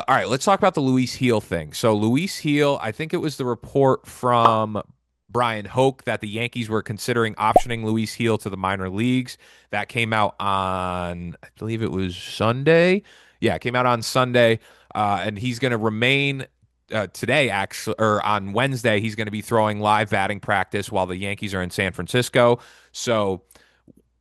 All right, let's talk about the Luis Heel thing. So Luis Heel, I think it was the report from Brian Hoke that the Yankees were considering optioning Luis Heel to the minor leagues. That came out on, I believe it was Sunday. Yeah, it came out on Sunday, and he's going to remain today, actually, or on Wednesday. He's going to be throwing live batting practice while the Yankees are in San Francisco. So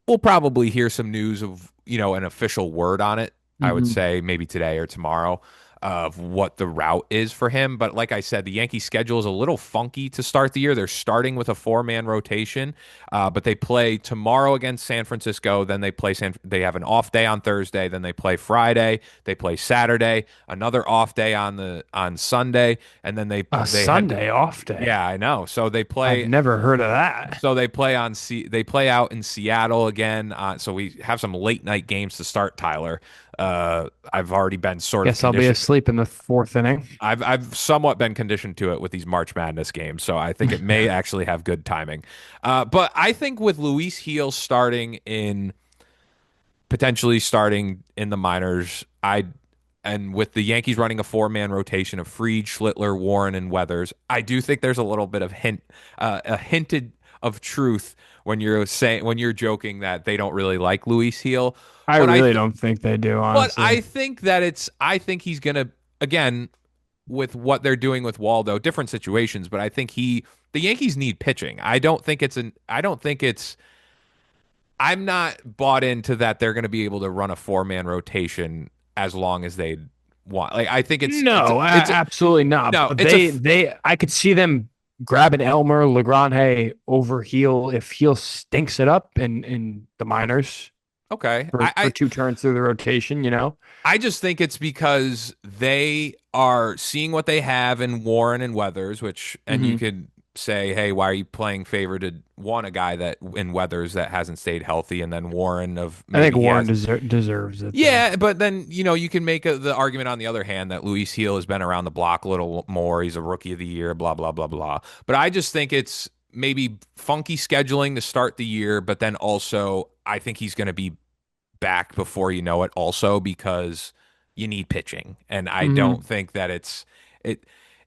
we'll probably hear some news of, an official word on it. I would Hmm. say maybe today or tomorrow of what the route is for him. But like I said, the Yankee schedule is a little funky to start the year. They're starting with a four-man rotation, but they play tomorrow against San Francisco. Then they have an off day on Thursday. Then they play Friday. They play Saturday. Another off day on Sunday, and then A they head. Sunday off day. Yeah, I know. So they I've play. never heard of that. They play out in Seattle again. So we have some late night games to start, Tyler. I've already been sort of Guess I'll be conditioned. asleep in the fourth inning. I've somewhat been conditioned to it with these March Madness games, so I think it may actually have good timing. But I think with Luis Heel potentially starting in the minors, and with the Yankees running a four-man rotation of Fried, Schlittler, Warren, and Weathers, I do think there's a little bit of a hinted of truth when you're joking that they don't really like Luis Heel. I But I really th- don't think they do, but honestly. I think I think he's gonna again with what they're doing with Waldo, different situations. But I think the Yankees need pitching. I don't think it's. I'm not bought into that they're going to be able to run a four-man rotation as long as they want. Like I think No, it's absolutely not. no, But it's a I could see them grabbing Elmer Legrand over Heel if Heel stinks it up in the minors okay. for two turns through the rotation, you know? I just think it's because they are seeing what they have in Warren and Weathers, and you Hmm. could say, hey, why are you playing favor to one a guy that in Weathers that hasn't stayed healthy, and then Warren of I think maybe he Warren has. deserves it, though. Yeah, but then you can make the argument on the other hand that Luis Heel has been around the block a little more. He's a rookie of the year, blah blah blah blah. But I just think it's maybe funky scheduling to start the year, but then also I think he's going to be back before you know it also because you need pitching. And I don't Hmm. think that it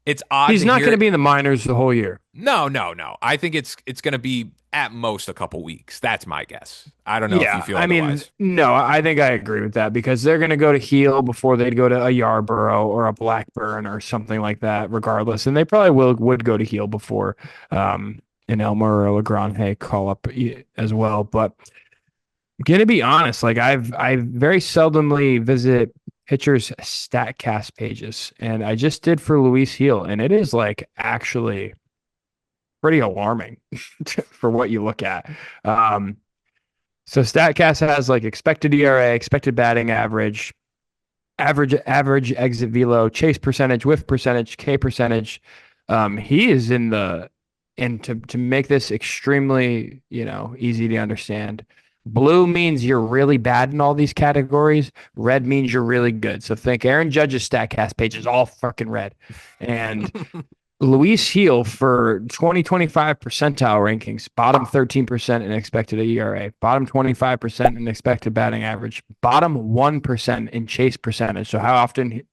it's odd He's to not hear going to it. be in the minors the whole year. No, no, no. I think it's going to be at most a couple weeks. That's my guess. I don't know if you Yeah, feel I mean, otherwise. no, I think I agree with that because they're going to go to Heel before they'd go to a Yarborough or a Blackburn or something like that, regardless. And they probably would go to Heel before an Elmer or Legrand call up as well. But gonna be honest, like I very seldomly visit pitchers' Statcast pages, and I just did for Luis Heel, and it is like actually pretty alarming for what you look at. Um, So Statcast has like expected ERA, expected batting average, average exit velo, chase percentage, whiff percentage, K percentage. He is in the and to make this extremely, easy to understand. Blue means you're really bad in all these categories. Red means you're really good. So think Aaron Judge's Statcast page is all fucking red. And Luis Heel for 2025 percentile rankings, bottom 13% in expected ERA, bottom 25% in expected batting average, bottom 1% in chase percentage. So how often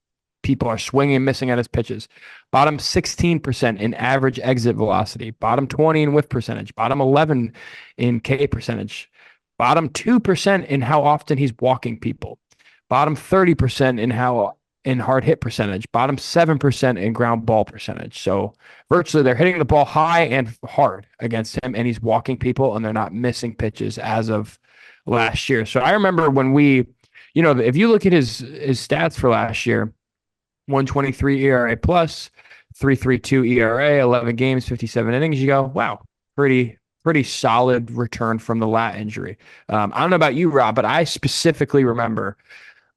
people are swinging and missing at his pitches, bottom 16% in average exit velocity, bottom 20 in whiff percentage, bottom 11 in K percentage, bottom 2% in how often he's walking people, bottom 30% in hard hit percentage, bottom 7% in ground ball percentage. So virtually they're hitting the ball high and hard against him, and he's walking people and they're not missing pitches as of last year. So I remember when if you look at his stats for last year, 123 ERA plus, 3.32 ERA, 11 games, 57 innings, you go, wow, pretty solid return from the lat injury. I don't know about you, Rob, but I specifically remember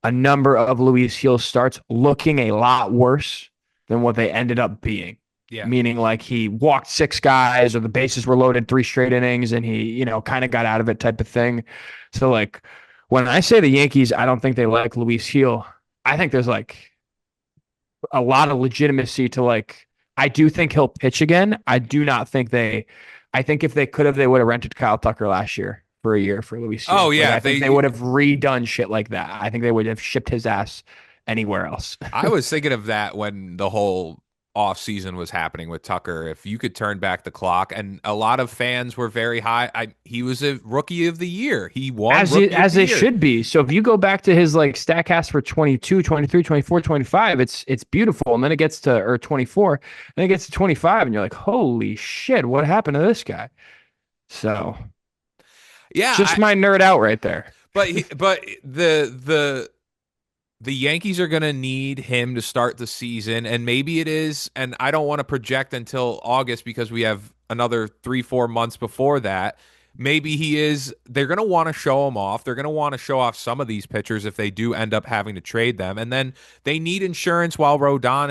a number of Luis Heel starts looking a lot worse than what they ended up being. Yeah. Meaning, like he walked six guys, or the bases were loaded three straight innings, and he, kind of got out of it, type of thing. So, like, when I say the Yankees, I don't think they like Luis Heel. I think there's like a lot of legitimacy to like. I do think he'll pitch again. I do not think they. I think if they could have, they would have rented Kyle Tucker last year for a year for Luis Oh Seal. Like yeah, I think they would have redone shit like that. I think they would have shipped his ass anywhere else. I was thinking of that when the whole off season was happening with Tucker. If you could turn back the clock, and a lot of fans were very high. He was a rookie of the year. He won rookie of As the they year. should be. So if you go back to his like Statcast for 22, 23, 24, 25, it's beautiful. And then it gets to or 24, and then it gets to 25 and you're like, "Holy shit, what happened to this guy?" So, Yeah, just my nerd out right there. but the Yankees are going to need him to start the season, and maybe it is. And I don't want to project until August because we have another 3, 4 months before that. Maybe he is. They're going to want to show him off. They're going to want to show off some of these pitchers if they do end up having to trade them, and then they need insurance while Rodon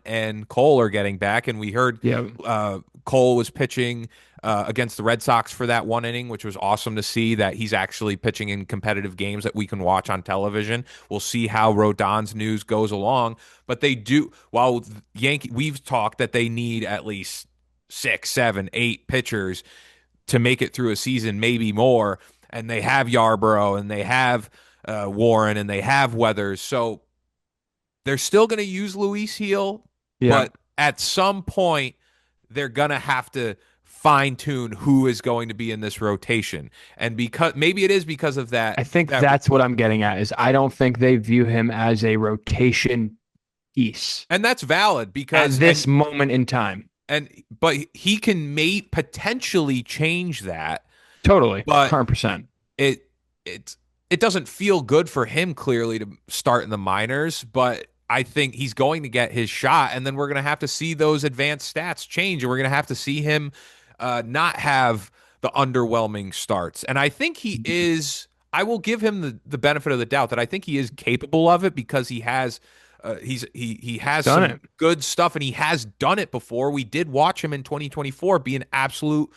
and Cole are getting back. And we heard Yeah. Cole was pitching against the Red Sox for that one inning, which was awesome to see that he's actually pitching in competitive games that we can watch on television. We'll see how Rodon's news goes along, but they do. While we've talked that they need at least 6, 7, 8 pitchers to make it through a season, maybe more, and they have Yarborough and they have Warren and they have Weathers, so they're still going to use Luis Heel, Yeah. but at some point they're going to have to fine tune who is going to be in this rotation. And because maybe it is because of I that think that that's what I'm getting at is I don't think they view him as a rotation piece and that's valid at because this moment in time. and but he can potentially change that, Totally. but 100%. it it it doesn't feel good for him clearly to start in the minors, but I think he's going to get his shot, and then we're going to have to see those advanced stats change, and we're going to have to see him not have the underwhelming starts. And I think he is. I will give him the benefit of the doubt that I think he is capable of it because he has Done some it. good stuff, and he has done it before. We did watch him in 2024 be an absolute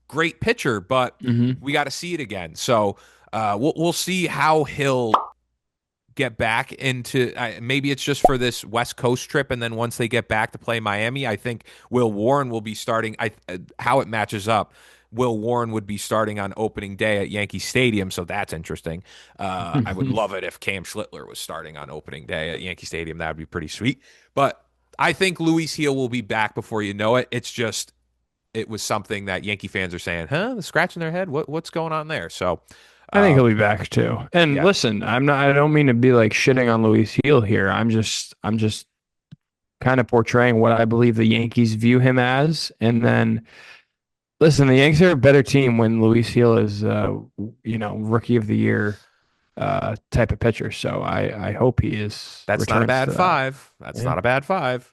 great pitcher, but Hmm. we got to see it again. So we'll see how he'll get back into. Maybe it's just for this West Coast trip, and then once they get back to play Miami, I think Will Warren will be starting. How it matches up. Will Warren would be starting on opening day at Yankee Stadium, so that's interesting. I would love it if Cam Schlittler was starting on opening day at Yankee Stadium. That would be pretty sweet. But I think Luis Heel will be back before you know it. It's just it was something that Yankee fans are saying, huh? They're scratching their head. What's going on there? So, I think uh, he'll be back too. And yeah, listen, I don't mean to be like shitting on Luis Heel here. I'm just kind of portraying what I believe the Yankees view him as. And then listen, the Yankees are a better team when Luis Heel is rookie of the year type of pitcher. So I hope he is that's not a returns bad to that. five. That's Yeah. not a bad five.